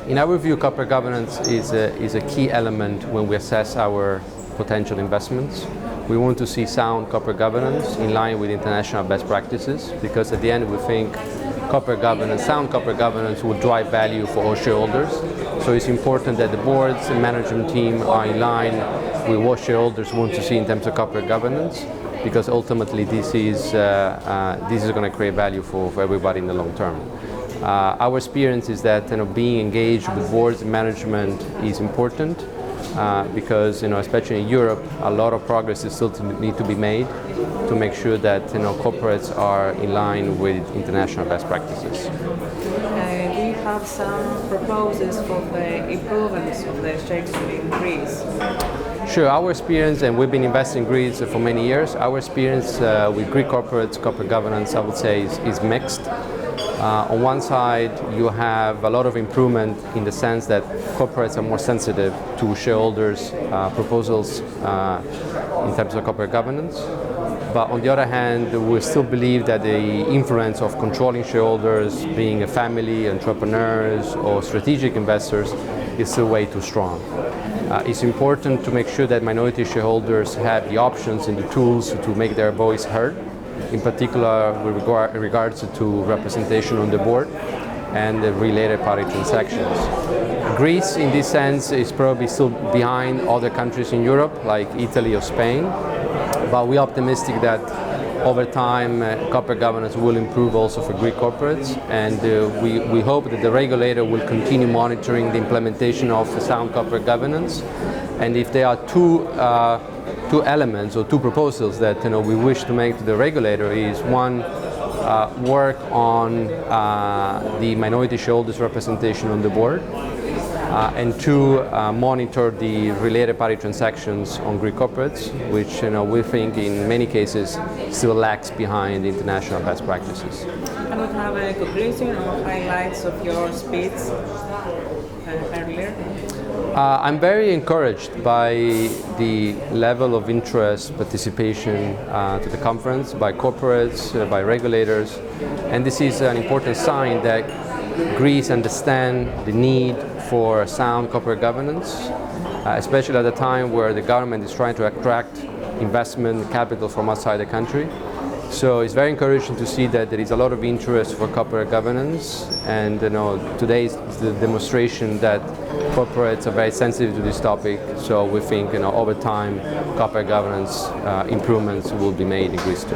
In our view, corporate governance is a key element when we assess our potential investments. We want to see sound corporate governance in line with international best practices, because at the end we think sound corporate governance will drive value for all shareholders. So it's important that the boards and management team are in line with what shareholders want to see in terms of corporate governance, because ultimately this is going to create value for everybody in the long term. Our experience is that being engaged with boards and management is important, because especially in Europe, a lot of progress is still need to be made to make sure that corporates are in line with international best practices. Do you have some proposals for the improvements of the structure in Greece? Sure. Our experience, and we've been investing in Greece for many years, our experience with Greek corporate governance, I would say, is mixed. On one side, you have a lot of improvement in the sense that corporates are more sensitive to shareholders' proposals in terms of corporate governance. But on the other hand, we still believe that the influence of controlling shareholders, being a family, entrepreneurs, or strategic investors, is still way too strong. It's important to make sure that minority shareholders have the options and the tools to make their voice heard, in particular with regards to representation on the board and the related party transactions. Greece, in this sense, is probably still behind other countries in Europe, like Italy or Spain, but we're optimistic that over time corporate governance will improve also for Greek corporates, and we hope that the regulator will continue monitoring the implementation of sound corporate governance. And if there are two elements or two proposals that we wish to make to the regulator, is one, work on the minority shareholders representation on the board, and two, monitor the related party transactions on Greek corporates, which we think in many cases still lags behind international best practices. Can we have a conclusion or highlights of your speech earlier? I'm very encouraged by the level of interest, participation to the conference by corporates, by regulators, and this is an important sign that Greece understands the need for sound corporate governance, especially at a time where the government is trying to attract investment capital from outside the country. So it's very encouraging to see that there is a lot of interest for corporate governance, and today is the demonstration that corporates are very sensitive to this topic. So we think over time corporate governance improvements will be made in Greece too.